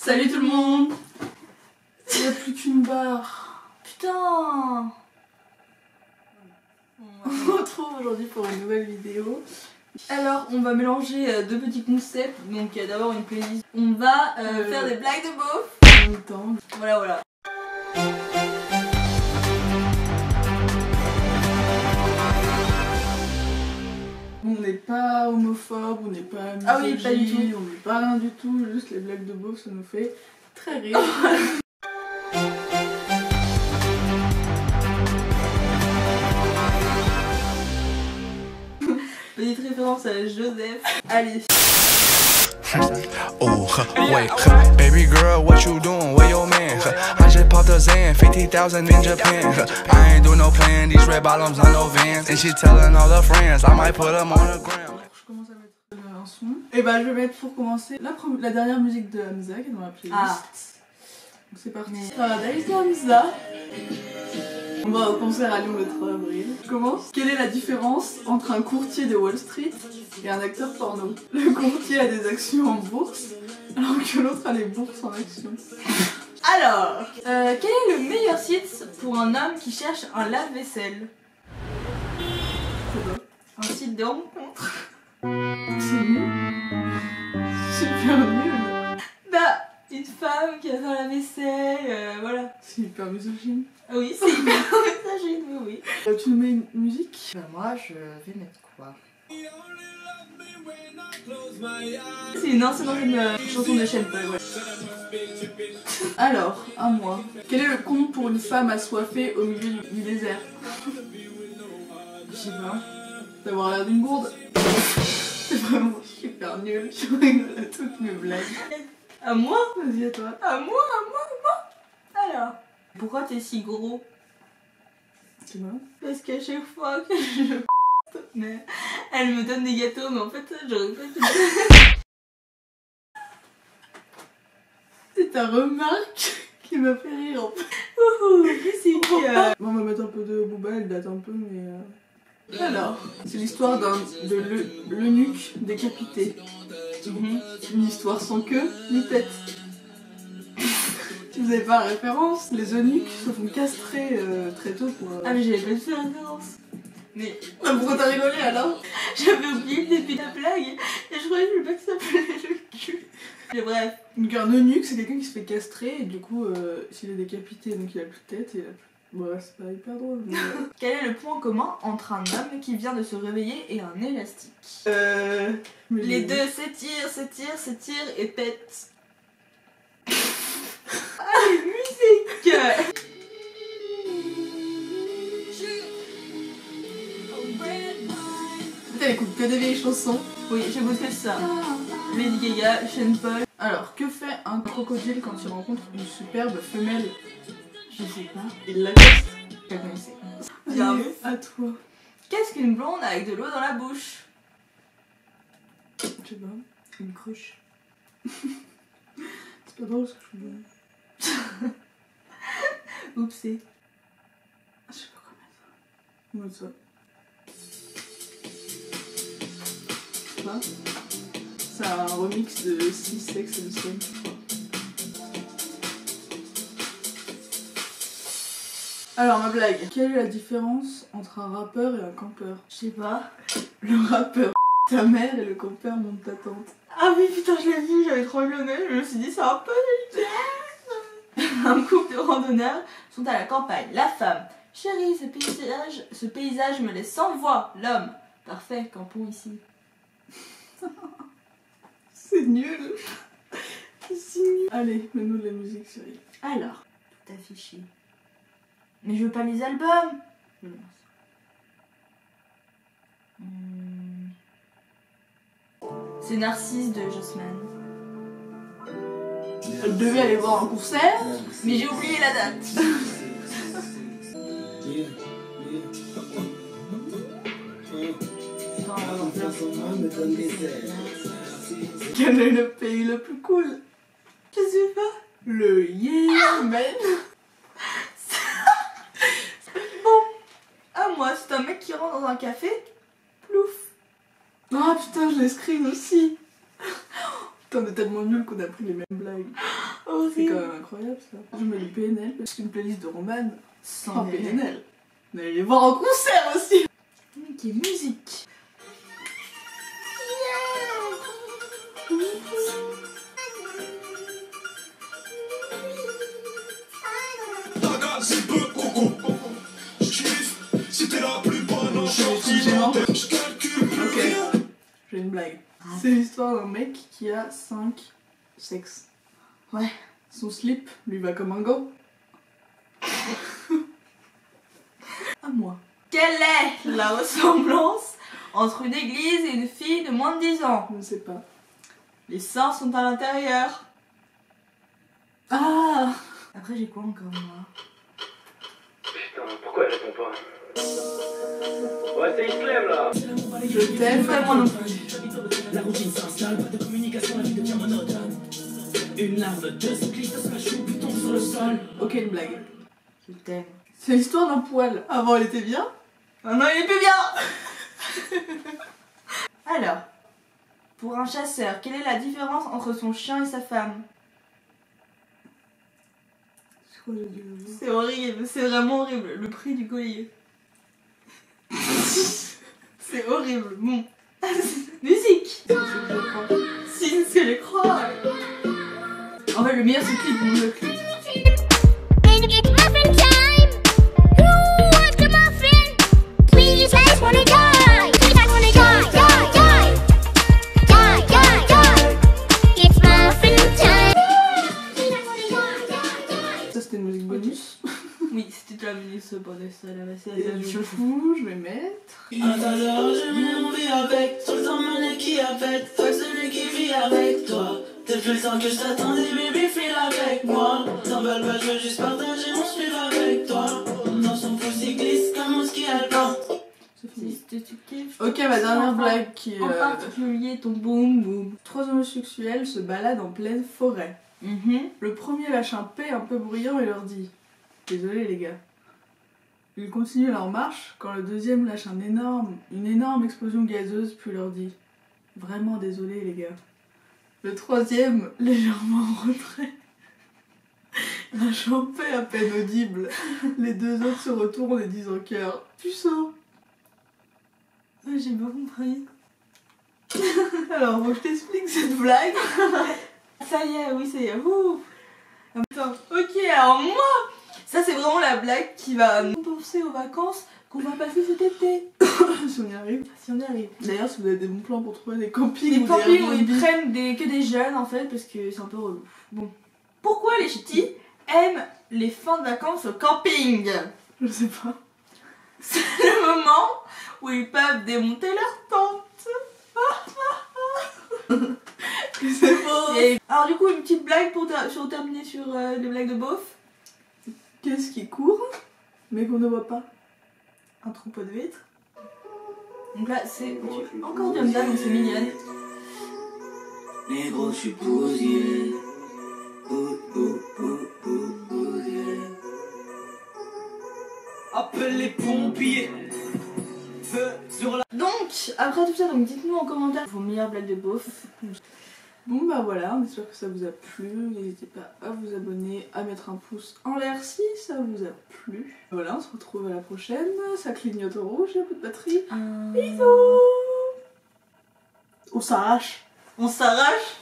Salut tout le monde. Il n'y a plus qu'une barre. Putain. On se retrouve aujourd'hui pour une nouvelle vidéo. Alors on va mélanger deux petits concepts. Donc il y a d'abord une playlist. On va faire des blagues de beauf en même temps. Voilà. On n'est pas homophobe, on n'est pas misogyne, ah oui, pas du tout. On n'est pas rien du tout, juste les blagues de beauf ça nous fait très rire. Petite référence à Joseph. Allez. Oh, wait, baby girl, what you doing? Where your man? I just popped a Zan, 50,000 in Japan. I ain't do no plan, these red bottoms on no Vans. And she telling all her friends, I might put them on the ground. Je commence à mettre un son. Et bah je vais mettre pour commencer la dernière musique de Hamza qui est dans ma playlist. Ah. Donc c'est parti. Paradise de Hamza. On va au concert à Lyon le 3 avril. Je commence. Quelle est la différence entre un courtier de Wall Street et un acteur porno? Le courtier a des actions en bourse, alors que l'autre a les bourses en actions. Alors, quel est le meilleur site pour un homme qui cherche un lave-vaisselle? Un site de rencontre. C'est nul. Super nul. Bah, une femme qui a fait la vaisselle, voilà. C'est hyper misogyne. Ah oui, c'est hyper misogyne, oui. Tu nous mets une musique? Bah moi, je vais mettre quoi? C'est une ancienne chanson de Sean Paul, ouais. Alors, à moi. Quel est le compte pour une femme assoiffée au milieu du désert? Je sais pas. D'avoir l'air d'une gourde. C'est vraiment super nul. Je rigole à toutes mes blagues. À moi? Vas-y, à toi. À moi. Alors, pourquoi t'es si gros? C'est moi. Parce qu'à chaque fois que je mais elle me donne des gâteaux, mais en fait, j'aurais pas pu. C'est ta remarque qui m'a fait rire en fait. Bon, on va mettre un peu de Booba, elle date un peu, mais. Alors, c'est l'histoire de l'eunuque décapité. Une histoire sans queue ni tête. Si vous avez pas la référence, les eunuques se font castrer très tôt pour. Ah, mais j'avais pas fait référence. Mais pourquoi t'as rigolé alors? j'avais oublié le début de la blague et je croyais pas que ça s'appelait le cul. Mais bref. Donc un eunuque c'est quelqu'un qui se fait castrer et du coup s'il est décapité donc il a plus de tête et il a plus... Ouais, c'est pas hyper drôle mais... Quel est le point commun entre un homme qui vient de se réveiller et un élastique? Les deux s'étirent et pètent. Ah, musique! Elle écoute que des vieilles chansons. Oui, j'écoute que ça. Lady Gaga, Sean Paul. Alors, que fait un crocodile quand il rencontre une superbe femelle? Je sais pas. Il l'accoste. Je la connaissais. Bien vu. À toi. Qu'est-ce qu'une blonde avec de l'eau dans la bouche? Je sais pas. Une cruche. C'est pas drôle ce que je veux dire. Oupsie. Je sais pas quoi mettre. On va mettre ça. C'est un remix de Six Sex and Son, je crois. Alors ma blague. Quelle est la différence entre un rappeur et un campeur? Je sais pas. Le rappeur ta mère et le campeur monte ta tante. Ah oui putain je l'ai vu, j'avais trop rigolé, je me suis dit c'est un peu délicat. Un couple de randonneurs sont à la campagne. La femme: chérie, ce paysage me laisse sans voix. L'homme: parfait, campons ici. C'est nul. C'est nul. Allez, mets-nous de la musique, chérie. Alors, tout affiché. Mais je veux pas les albums. C'est Narcisse de Jossman. Elle devait aller voir un concert, mais j'ai oublié la date. Quel est le pays le plus cool? Je sais pas. Le Yémen. Bon, à moi, c'est un mec qui rentre dans un café. Plouf. Oh putain, je l'ai screen aussi. Putain, mais tellement nul qu'on a pris les mêmes blagues. Oh, C'est quand même incroyable ça. Je mets du PNL parce qu'une playlist de Romane sans PNL. On allait les voir en concert aussi. Ok, musique. Ok, j'ai une blague. C'est l'histoire d'un mec qui a 5 sexes. Ouais. Son slip lui va comme un gant. À moi. Quelle est la ressemblance entre une église et une fille de moins de 10 ans? Je ne sais pas. Les seins sont à l'intérieur. Ah! Après j'ai quoi encore moi? Putain, pourquoi elle répond pas? Ouais, c'est Islam là! Je t'aime. Pas moi non plus. La routine s'installe, pas de communication, la vie devient monotone. Une larve de cycliste se la chou, puis tombe sur le sol. Ok, une blague. Je t'aime. C'est l'histoire d'un poil. Avant, elle était bien. Ah non, il est plus bien. Alors, pour un chasseur, quelle est la différence entre son chien et sa femme? Je crois que j'ai dû le voir. C'est horrible, c'est vraiment horrible. Le prix du collier. C'est horrible. Bon. Musique. C'est ce que je crois. Si, c'est ce que je crois. En fait, le meilleur c'est le clip, mon le clip. Ça, c'était une musique bonus. Oui, c'était la minute bonus, Et du coup, je vais mettre. À ta l'heure, j'ai mis mon vie avec. Tout le temps mené qui appelle. Fuck celui qui vit avec toi. Depuis le temps que je t'attendais, baby, file avec moi. T'emballes pas, je veux juste partager mon suivi avec toi. Dans son pouce, il glisse comme au ski alpin. C'est fini. Si tu kiffes. Ok, ma dernière blague qui est. En particulier ton boum boum. 3 homosexuels se baladent en pleine forêt. Le premier lâche un paix un peu bruyant et leur dit « Désolé les gars ». Ils continuent leur marche quand le deuxième lâche une énorme explosion gazeuse puis leur dit « Vraiment désolé les gars ». Le troisième, légèrement en retrait, lâche un paix à peine audible. Les deux autres se retournent et disent en chœur « Puceau ». J'ai pas compris. Alors, faut que je t'explique cette blague. Ça y est, oui, ça y est. Ouh. Attends, ok, alors moi, ça c'est vraiment la blague qui va nous penser aux vacances qu'on va passer cet été. Si on y arrive. Si on y arrive. D'ailleurs, si vous avez des bons plans pour trouver des campings Des ou campings où des ils Airbnb. prennent que des jeunes en fait, parce que c'est un peu relou. Bon. Pourquoi les ch'tis aiment les fins de vacances au camping? Je sais pas. C'est le moment où ils peuvent démonter leur tente. C'est faux. Et alors du coup, une petite blague pour terminer sur les blagues de beauf. Qu'est-ce qui court, mais qu'on ne voit pas? Un troupeau de huîtres. Donc là, c'est encore du Hamza, donc c'est mignonne. Négro, je suis bousillé. Bousillé. Appelle les pompiers. Feu sur la. Donc, après tout ça, donc dites-nous en commentaire vos meilleures blagues de beauf. Bon bah voilà, on espère que ça vous a plu. N'hésitez pas à vous abonner, à mettre un pouce en l'air si ça vous a plu. Voilà, on se retrouve à la prochaine. Ça clignote au rouge, il y a plus de batterie. Bisous. On s'arrache. On s'arrache.